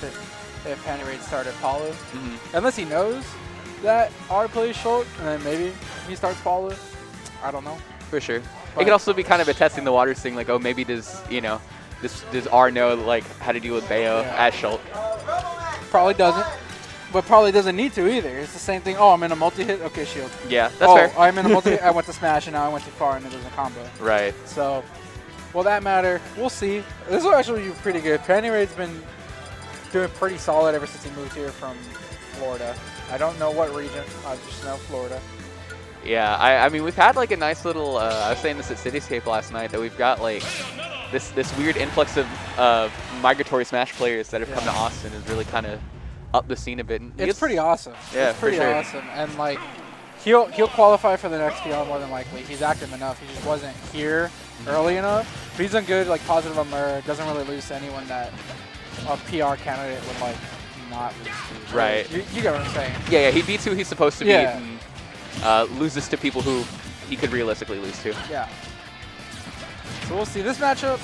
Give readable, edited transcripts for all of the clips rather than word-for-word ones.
if Pantyraid started Palu. Unless he knows that R plays Shulk, and then maybe he starts Palu. I don't know. For sure. But It could also be kind of a testing the waters thing, like, oh, maybe does, you know, does R know, like, how to deal with Bayo as Shulk? Probably doesn't. But probably doesn't need to either. It's the same thing. Oh, I'm in a multi-hit? Okay, shield. Yeah, that's fair. Oh, I'm in a multi-hit. I went to smash, and now I went too far, and it doesn't combo. Right. So, will that matter? We'll see. This will actually be pretty good. Pantyraid's been doing pretty solid ever since he moved here from Florida. I don't know what region. I just know Florida. Yeah, I mean, we've had, like, a nice little, I was saying this at Cityscape last night, that we've got, like, this weird influx of migratory Smash players that have come to Austin is really kind of up the scene a bit. And it's pretty awesome. Yeah, it's pretty for sure. awesome. And, like, he'll qualify for the next PR more than likely. He's active enough. He just wasn't here early enough. But he's done good, like, positive allure. Doesn't really lose to anyone that a PR candidate would, like, not lose to. Right. You get what I'm saying? Yeah, he beats who he's supposed to beat. Yeah. And, loses to people who he could realistically lose to. Yeah. So we'll see. This matchup,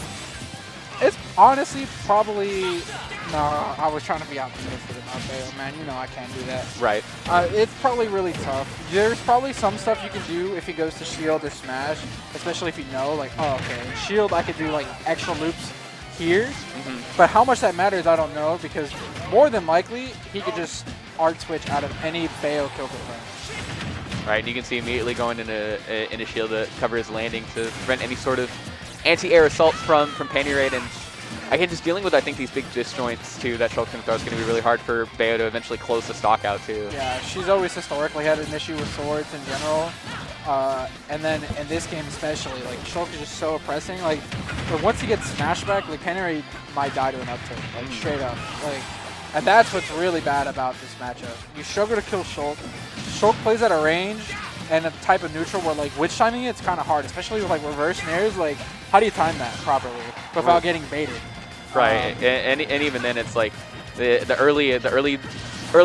it's honestly probably... No, I was trying to be optimistic about Bayo, man. You know I can't do that. Right. It's probably really tough. There's probably some stuff you can do if he goes to Shield or Smash, especially if you know, like, oh, okay, in Shield I could do, like, extra loops here. But how much that matters, I don't know, because more than likely, he could just art switch out of any Bayo kill confirm. Right, and you can see immediately going in a shield to cover his landing to prevent any sort of anti-air assault from Pantyraid. And again, just dealing with, I think, these big disjoints, too, that Shulk can throw is going to be really hard for Bayo to eventually close the stock out, too. Yeah, she's always historically had an issue with swords in general. And then in this game especially, like, Shulk is just so oppressing. Like, but once he gets smashed back, like, Pantyraid might die to an up tilt, like, straight up. Like, and that's what's really bad about this matchup. You struggle to kill Shulk. Shulk plays at a range and a type of neutral where, like, witch timing it's kind of hard, especially with, like, reverse nairs. Like, how do you time that properly without getting baited? Right, and even then, it's like the early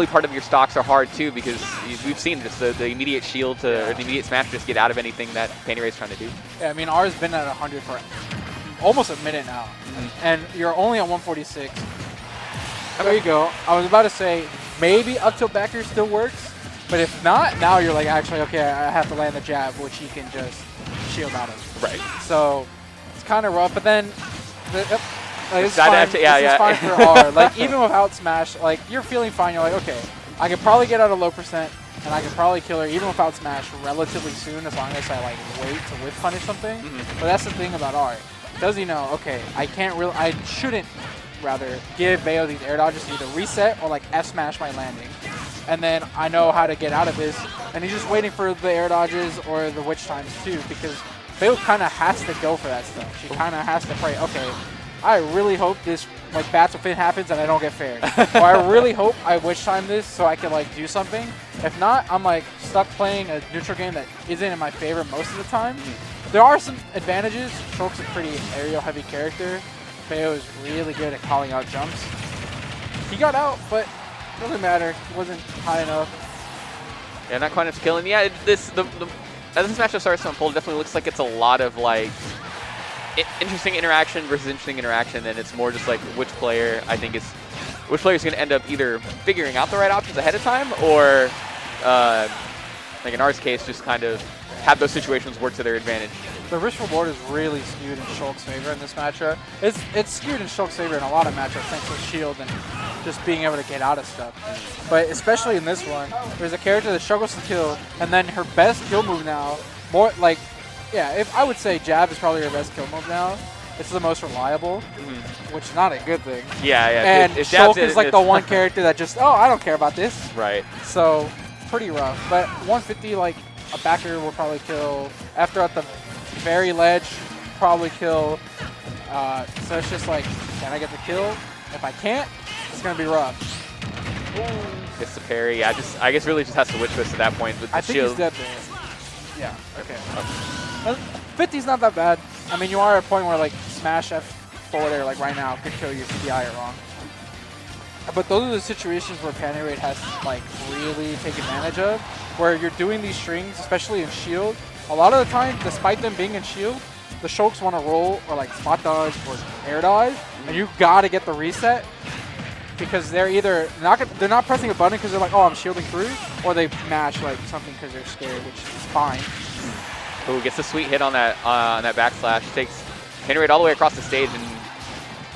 part of your stocks are hard too, because we've seen just the immediate shield or the immediate smash just get out of anything that Pantyraid's trying to do. Yeah, I mean, ours been at 100 for almost a minute now, and you're only on 146. There you go. I was about to say maybe up tilt backer still works, but if not, now you're like, actually, okay, I have to land the jab, which he can just shield out of. Right. So it's kind of rough, but then like, it's fine. This is fine for R. Like, even without smash, like, you're feeling fine. You're like, okay, I could probably get out a low percent, and I could probably kill her even without smash relatively soon, as long as I, like, wait to whiff punish something. But that's the thing about R. Does he know, okay, I shouldn't, rather, give Bayo these air dodges to either reset or, like, F-smash my landing. And then I know how to get out of this, and he's just waiting for the air dodges or the witch times, too, because Bayo kind of has to go for that stuff. She kind of has to pray, okay, I really hope this, like, bats with Fin happens and I don't get fair. Or I really hope I witch time this so I can, like, do something. If not, I'm, like, stuck playing a neutral game that isn't in my favor most of the time. There are some advantages. Shulk's a pretty aerial-heavy character. Bayo is really good at calling out jumps. He got out, but it doesn't matter. He wasn't high enough. Yeah, not quite enough to kill. And yeah, as this matchup starts to unfold, it definitely looks like it's a lot of, like, interesting interaction versus interesting interaction, and it's more just like which player is going to end up either figuring out the right options ahead of time, or like in R's case, just kind of have those situations work to their advantage. The risk reward is really skewed in Shulk's favor in this matchup. It's skewed in Shulk's favor in a lot of matchups thanks to shield and just being able to get out of stuff. But especially in this one, there's a character that struggles to kill, and then her best kill move now, more like, yeah, if I would say jab is probably her best kill move now. It's the most reliable, which is not a good thing. Yeah, yeah. And Shulk is like the one character that just, oh, I don't care about this. Right. So, pretty rough. But 150, like, a backer will probably kill. After at the very ledge, probably kill. So it's just like, can I get the kill? If I can't, it's going to be rough. Gets the parry. Yeah, I guess really just has to witch twist at that point with the shield. I think he's dead there. Yeah, okay. 50's not that bad. I mean, you are at a point where, like, smash F forward air, like, right now, could kill you if you DI it wrong. But those are the situations where Pantyraid has to, like, really take advantage of, where you're doing these strings, especially in shield. A lot of the time, despite them being in shield, the Shulks want to roll or, like, spot dodge or air dodge, and you got to get the reset. because they're either they're not pressing a button because they're like, oh, I'm shielding through, or they mash like something because they're scared, which is fine. Ooh, gets a sweet hit on that backslash. Takes Pantyraid all the way across the stage and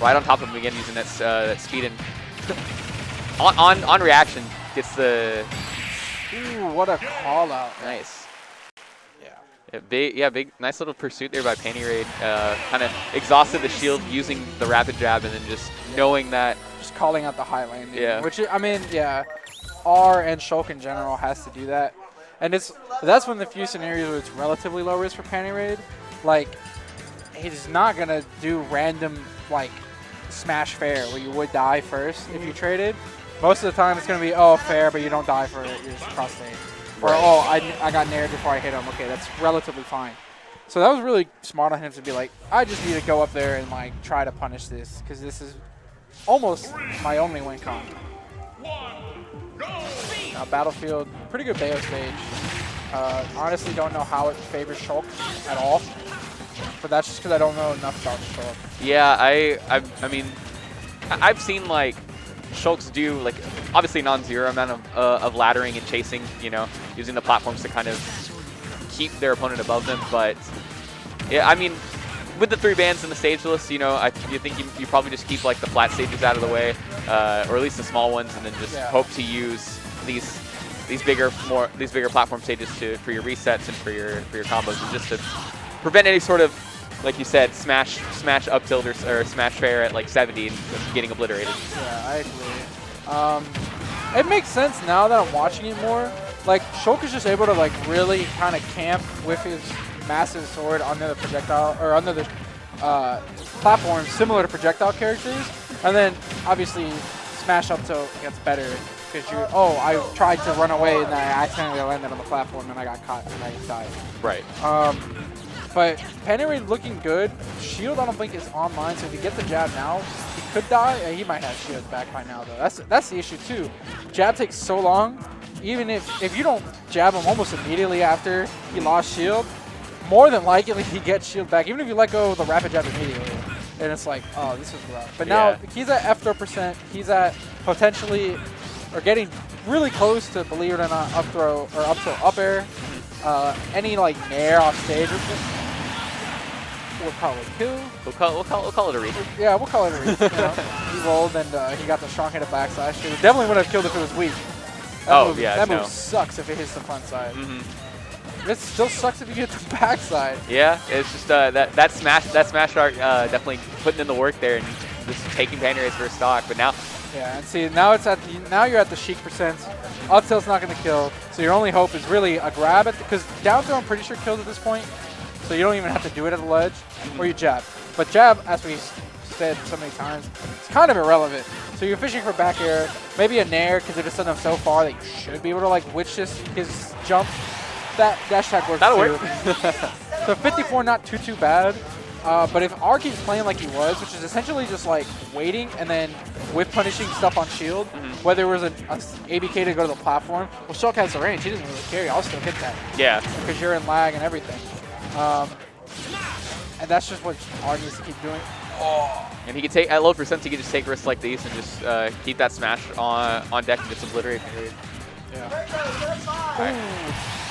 right on top of him again using that speed and on reaction gets the. Ooh, what a call out! Nice. Yeah. Big, nice little pursuit there by Pantyraid. Kind of exhausted the shield using the rapid jab and then just knowing that. Just calling out the high landing. Yeah. Which, I mean, yeah, R and Shulk in general has to do that. And that's one of the few scenarios where it's relatively low risk for Pantyraid. Like, he's not going to do random, like, smash fair where you would die first if you traded. Most of the time it's going to be, oh, fair, but you don't die for it. You're just cross stage. Or, oh, I got nared before I hit him. Okay, that's relatively fine. So that was really smart on him to be like, I just need to go up there and, like, try to punish this because this is almost my only win con. Now, Battlefield, pretty good Bayo stage. Honestly, don't know how it favors Shulk at all. But that's just because I don't know enough about Shulk. Yeah, I mean, I've seen, like, Shulks do, like, obviously non-zero amount of laddering and chasing, you know, using the platforms to kind of keep their opponent above them. But, yeah, I mean, with the 3 bans in the stage list, you know, you think you probably just keep, like, the flat stages out of the way, or at least the small ones, and then just hope to use these bigger platform stages for your resets and for your combos, and just to prevent any sort of, like you said, smash up tilt or smash fair at like 70 and getting obliterated. Yeah, I agree. It makes sense now that I'm watching it more. Like, Shulk is just able to like really kind of camp with his massive sword under the projectile or under the platform, similar to projectile characters, and then obviously smash up tilt gets better because I tried to run away and I accidentally landed on the platform and I got caught and I died. Right. But Pantyraid looking good. Shield I don't think is online, so if you get the jab now, he could die. He might have shield back by now though. That's the issue too. Jab takes so long. Even if you don't jab him almost immediately after he lost shield, more than likely he gets shield back. Even if you let go of the rapid jab immediately, and it's like, oh, this is rough. But now he's at F throw %. He's at potentially or getting really close to, believe it or not, up throw or up air. Any like nair off stage we'll call it kill. We'll call it a read. Yeah, we'll call it a read. You know? He rolled and he got the strong hit of backslash. It definitely would have killed if it was weak. That move sucks if it hits the front side. It still sucks if you get the backside. Yeah, it's just that smash art definitely putting in the work there and just taking Pantyraid's first stock. But now. Yeah, and see now you're at the Sheik %. Up tilt's not going to kill, so your only hope is really a grab because down throw I'm pretty sure kills at this point, so you don't even have to do it at the ledge, or you jab. But jab, as we said so many times, it's kind of irrelevant. So you're fishing for back air, maybe a nair because it is sent him so far that you should be able to like witch his jump. That dash attack works. That'll too. work. So 54 not too bad. But if R keeps playing like he was, which is essentially just like waiting and then with punishing stuff on shield, whether it was an ABK to go to the platform, well, Shulk has the range. He doesn't really care. I'll still hit that. Yeah. Because you're in lag and everything. And that's just what R needs to keep doing. Oh. And he can take, at low %, he can just take risks like these and just keep that smash on deck and just obliterate Pantyraid. Yeah. Ooh,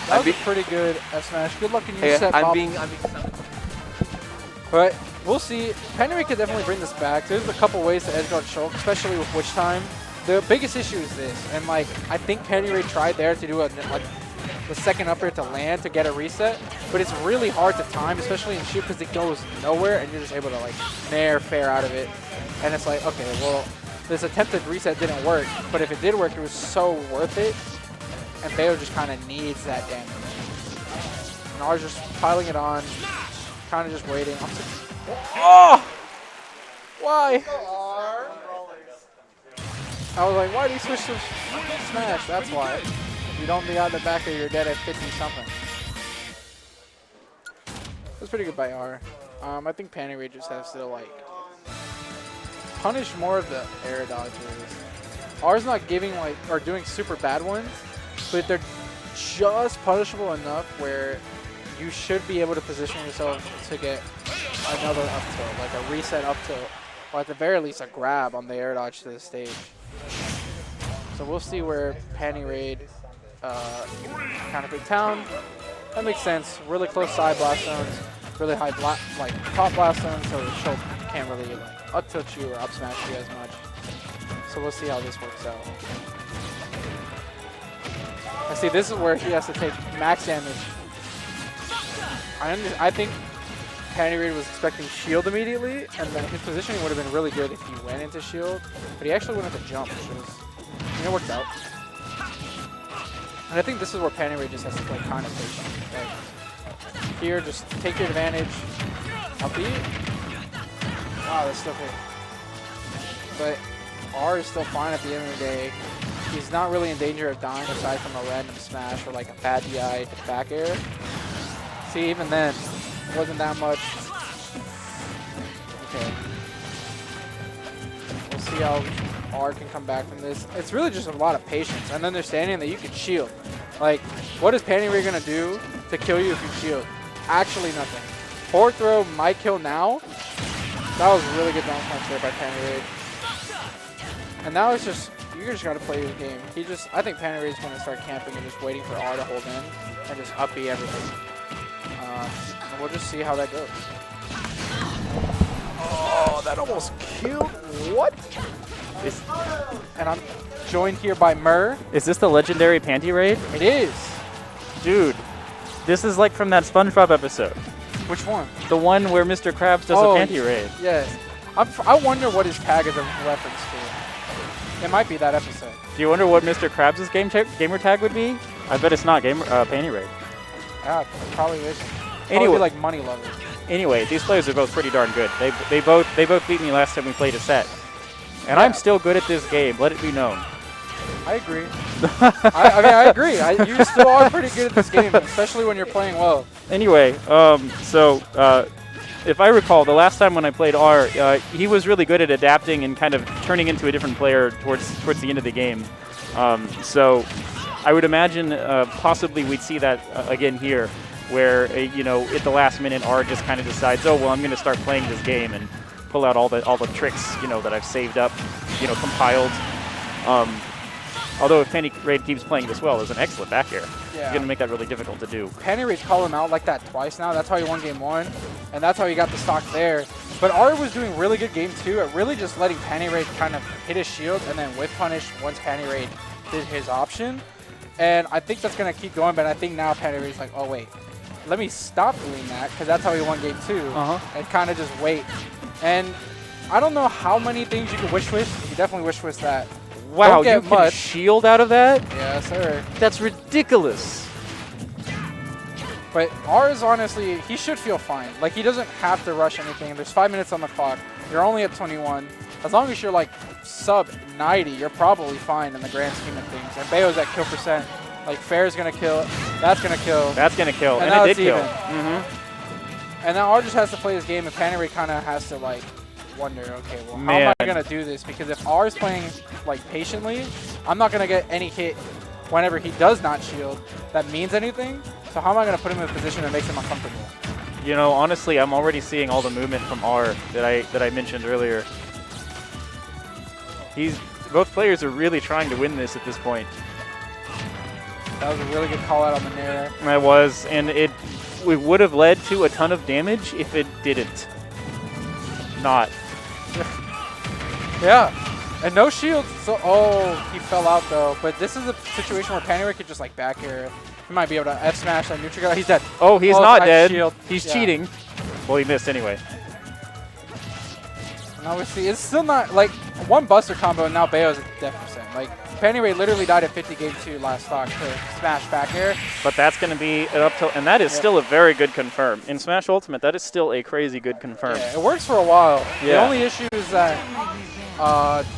that was a pretty good F smash. Good luck in your set, I'm being But we'll see. Pantyraid could definitely bring this back. There's a couple ways to edgeguard Shulk, especially with Witch Time. The biggest issue is this, and like I think Pantyraid tried there to do the second up air to land to get a reset, but it's really hard to time, especially in shoot because it goes nowhere and you're just able to like nair fair out of it. And it's like, okay, well, this attempted reset didn't work, but if it did work, it was so worth it. And Bayo just kind of needs that damage. And R's just piling it on. Kind of just waiting. Oh! Why? I was like, why did he switch to smash? That's why. If you don't be on the back or you're dead at 50-something. That's pretty good by R. I think Pantyraid just has to, like, punish more of the air dodges. R's not giving, like, or doing super bad ones, but they're just punishable enough where you should be able to position yourself to get another up tilt, like a reset up tilt, or at the very least a grab on the air dodge to the stage. So we'll see where Pantyraid kind of big town. That makes sense. Really close side blast zones, really high top blast zones, so the Shulk can't really like up tilt you or up smash you as much. So we'll see how this works out. I see this is where he has to take max damage. I think Pantyraid was expecting shield immediately, and then his positioning would have been really good if he went into shield, but he actually went into jump, which was, it worked out. And I think this is where Pantyraid just has to play kind of patient. Like, here, just take your advantage. Up B. Wow, that's still good. But R is still fine at the end of the day. He's not really in danger of dying aside from a random smash or like a bad DI to back air. See, even then, it wasn't that much. Okay. We'll see how R can come back from this. It's really just a lot of patience and understanding that you can shield. Like, what is Pantyraid gonna do to kill you if you shield? Actually nothing. Forward throw might kill now. That was a really good down punch there by Pantyraid. And now it's just, you just gotta play your game. I think Pantyraid's gonna start camping and just waiting for R to hold in and just up B everything. And we'll just see how that goes. Oh, that almost killed. What? And I'm joined here by Murr. Is this the legendary Pantyraid? It is. Dude, this is like from that SpongeBob episode. Which one? The one where Mr. Krabs does a Pantyraid. Yes. I wonder what his tag is a reference to. It might be that episode. Do you wonder what Mr. Krabs' gamer tag would be? I bet it's not Pantyraid. Yeah, probably is. Anyway, be like money lovers. Anyway, these players are both pretty darn good. They both beat me last time we played a set. And I'm still good at this game, let it be known. I agree. I mean, I agree. You still are pretty good at this game, especially when you're playing well. Anyway, if I recall, the last time when I played R, he was really good at adapting and kind of turning into a different player towards the end of the game. So I would imagine possibly we'd see that again here, where at the last minute R just kind of decides, oh well, I'm going to start playing this game and pull out all the tricks that I've saved up, compiled. Although if Pantyraid keeps playing this well, there's an excellent back air. Yeah. It's going to make that really difficult to do. Pantyraid called him out like that twice now. That's how he won game 1, and that's how he got the stock there. But Aire was doing really good game 2 at really just letting Pantyraid kind of hit his shield and then whiff punish once Pantyraid did his option. And I think that's going to keep going, but I think now Pantyraid's like, oh wait, let me stop doing that, because that's how he won game 2. And kind of just wait. And I don't know how many things you can wish wish. You definitely wish wish that. Wow, you can shield out of that? Yes, sir. That's ridiculous. But Aire, honestly, he should feel fine. Like, he doesn't have to rush anything. There's 5 minutes on the clock. You're only at 21. As long as you're, like, sub 90, you're probably fine in the grand scheme of things. And Bayo's at kill percent. Like, Fair's going to kill. That's going to kill. That's going to kill. And it did kill. And now Aire just has to play his game, and Pantyraid kind of has to, like, wonder, okay, well, how am I going to do this? Because if Aire's playing, like, patiently, I'm not going to get any hit whenever he does not shield that means anything. So how am I going to put him in a position that makes him uncomfortable? Honestly, I'm already seeing all the movement from Aire that I mentioned earlier. Both players are really trying to win this at this point. That was a really good call out on the Nair. That was, and it would have led to a ton of damage if it didn't. Not. Yeah. And no shields. So, oh, he fell out though. But this is a situation where Pantyraid could just like back air. He might be able to F smash that neutral guy. He's dead. Oh, he's not dead. Shield. He's cheating. Well, he missed anyway. And obviously, it's still not like one buster combo, and now Bayo's at death percent. Like, Pantyraid literally died at 50 game 2 last stock to smash back air. But that's going to be an up tilt, and that is still a very good confirm. In Smash Ultimate, that is still a crazy good confirm. Yeah, it works for a while. The only issue is that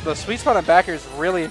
the sweet spot on back air is really